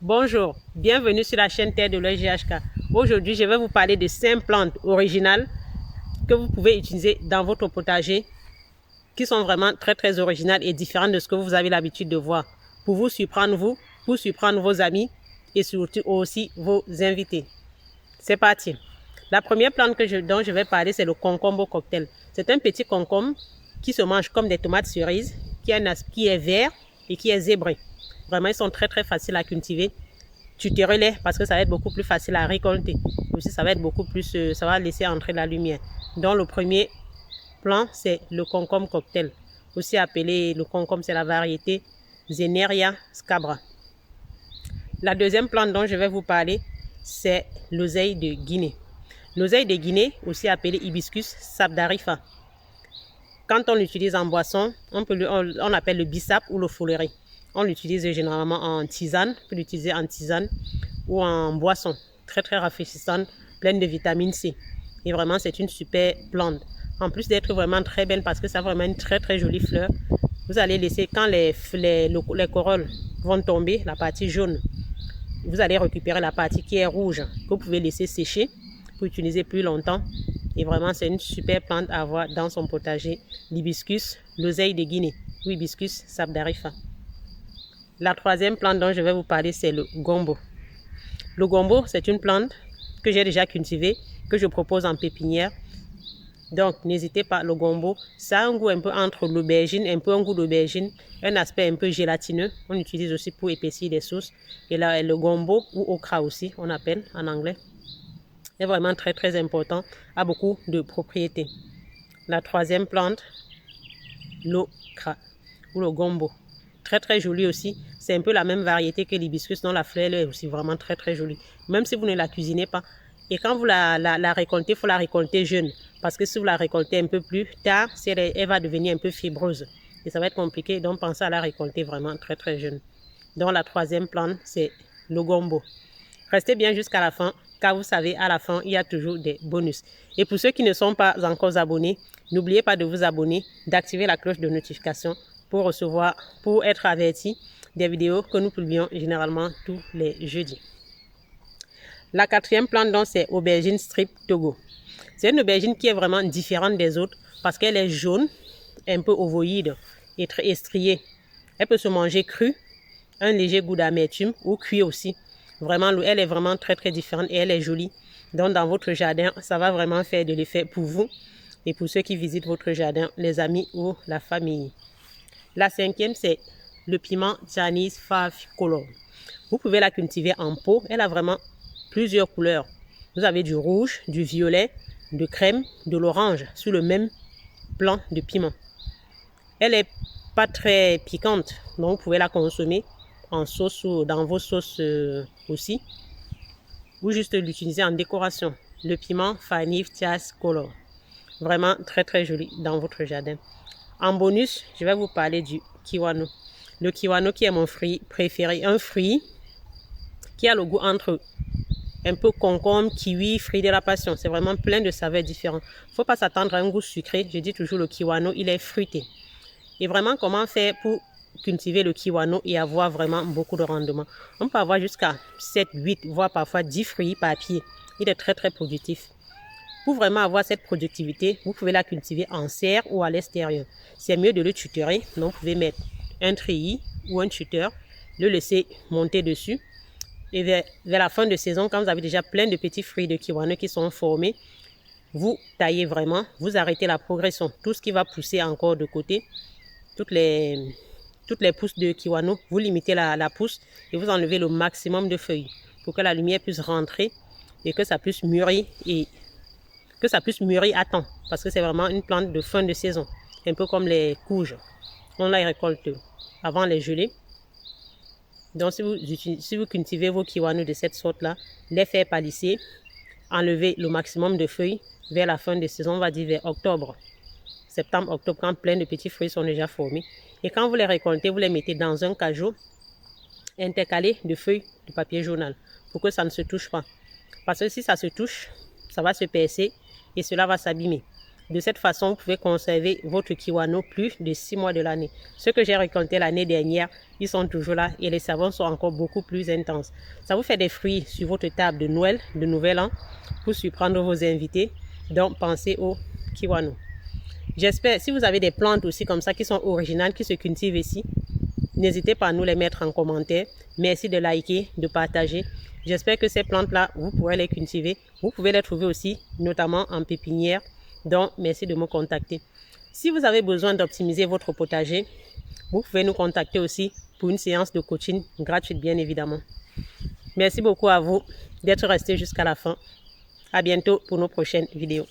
Bonjour, bienvenue sur la chaîne Terre de l'Œil GHK. Aujourd'hui, je vais vous parler de 5 plantes originales que vous pouvez utiliser dans votre potager, qui sont vraiment très originales et différentes de ce que vous avez l'habitude de voir, pour vous surprendre vous, pour surprendre vos amis et surtout aussi vos invités. C'est parti. La première plante dont je vais parler, c'est le concombre cocktail. C'est un petit concombre qui se mange comme des tomates cerises, qui est vert et qui est zébré. Vraiment, ils sont très faciles à cultiver. Tutorez-les parce que ça va être beaucoup plus facile à récolter. Aussi, ça va être beaucoup plus, ça va laisser entrer la lumière. Donc, le premier plant, c'est le concombre cocktail. Aussi appelé le concombre, c'est la variété Zeneria scabra. La deuxième plante dont je vais vous parler, c'est l'oseille de Guinée. L'oseille de Guinée, aussi appelée hibiscus sabdarifa. Quand on l'utilise en boisson, on appelle le bissap ou le foléré. On l'utilise généralement en tisane, on peut l'utiliser en tisane ou en boisson. Très rafraîchissante, pleine de vitamine C. Et vraiment, c'est une super plante. En plus d'être vraiment très belle parce que ça a vraiment une très jolie fleur. Vous allez laisser, quand les corolles vont tomber, la partie jaune, vous allez récupérer la partie qui est rouge, que vous pouvez laisser sécher pour utiliser plus longtemps. Et vraiment, c'est une super plante à avoir dans son potager. L'hibiscus, l'oseille de Guinée, ou hibiscus sabdarifa. La troisième plante dont je vais vous parler, c'est le gombo. Le gombo, c'est une plante que j'ai déjà cultivée, que je propose en pépinière. Donc, n'hésitez pas, le gombo, ça a un goût un peu entre l'aubergine, un goût d'aubergine, un aspect un peu gélatineux. On utilise aussi pour épaissir les sauces. Et là, le gombo, ou okra aussi, on appelle en anglais, est vraiment très important, a beaucoup de propriétés. La troisième plante, l'okra, ou le gombo. Très jolie aussi. C'est un peu la même variété que l'hibiscus, dont la fleur est aussi vraiment très jolie. Même si vous ne la cuisinez pas. Et quand vous la récoltez, il faut la récolter jeune. Parce que si vous la récoltez un peu plus tard, elle va devenir un peu fibreuse. Et ça va être compliqué. Donc, pensez à la récolter vraiment très jeune. Donc, la troisième plante, c'est le gombo. Restez bien jusqu'à la fin, car vous savez, à la fin, il y a toujours des bonus. Et pour ceux qui ne sont pas encore abonnés, n'oubliez pas de vous abonner, d'activer la cloche de notification pour être averti des vidéos que nous publions généralement tous les jeudis. La quatrième plante, donc, c'est aubergine strip Togo. C'est une aubergine qui est vraiment différente des autres parce qu'elle est jaune, un peu ovoïde et très striée. Elle peut se manger crue, un léger goût d'amertume ou cuit aussi. Vraiment, elle est vraiment très différente et elle est jolie. Donc, dans votre jardin, ça va vraiment faire de l'effet pour vous et pour ceux qui visitent votre jardin, les amis ou la famille. La cinquième, c'est le piment Chinese Five Color. Vous pouvez la cultiver en pot. Elle a vraiment plusieurs couleurs. Vous avez du rouge, du violet, de crème, de l'orange sur le même plant de piment. Elle n'est pas très piquante, donc vous pouvez la consommer en sauce ou dans vos sauces aussi, ou juste l'utiliser en décoration. Le piment Five Color. Vraiment très joli dans votre jardin. En bonus, je vais vous parler du kiwano. Le kiwano qui est mon fruit préféré. Un fruit qui a le goût entre un peu concombre, kiwi, fruit de la passion. C'est vraiment plein de saveurs différentes. Il ne faut pas s'attendre à un goût sucré. Je dis toujours le kiwano, il est fruité. Et vraiment, comment faire pour cultiver le kiwano et avoir vraiment beaucoup de rendement? On peut avoir jusqu'à 7, 8, voire parfois 10 fruits par pied. Il est très productif. Pour vraiment avoir cette productivité, vous pouvez la cultiver en serre ou à l'extérieur. C'est mieux de le tutorer. Donc, vous pouvez mettre un treillis ou un tuteur, le laisser monter dessus. Et vers la fin de saison, quand vous avez déjà plein de petits fruits de kiwano qui sont formés, vous taillez vraiment, vous arrêtez la progression. Tout ce qui va pousser encore de côté, toutes les pousses de kiwano, vous limitez la pousse et vous enlevez le maximum de feuilles pour que la lumière puisse rentrer et que ça puisse mûrir à temps, parce que c'est vraiment une plante de fin de saison, un peu comme les courges. On la récolte avant les gelées. Donc, si vous cultivez vos kiwano de cette sorte-là, les faire palisser, enlever le maximum de feuilles vers la fin de saison, on va dire vers octobre, septembre, octobre, quand plein de petits fruits sont déjà formés. Et quand vous les récoltez, vous les mettez dans un cajot intercalé de feuilles de papier journal pour que ça ne se touche pas. Parce que si ça se touche, ça va se percer et cela va s'abîmer. De cette façon, vous pouvez conserver votre kiwano plus de 6 mois de l'année. Ceux que j'ai récoltés l'année dernière, ils sont toujours là et les savons sont encore beaucoup plus intenses. Ça vous fait des fruits sur votre table de Noël, de Nouvel An, pour surprendre vos invités. Donc, pensez au kiwano. J'espère, si vous avez des plantes aussi comme ça qui sont originales, qui se cultivent ici, n'hésitez pas à nous les mettre en commentaire. Merci de liker, de partager. J'espère que ces plantes-là, vous pourrez les cultiver. Vous pouvez les trouver aussi, notamment en pépinière. Donc, merci de me contacter. Si vous avez besoin d'optimiser votre potager, vous pouvez nous contacter aussi pour une séance de coaching gratuite, bien évidemment. Merci beaucoup à vous d'être restés jusqu'à la fin. À bientôt pour nos prochaines vidéos.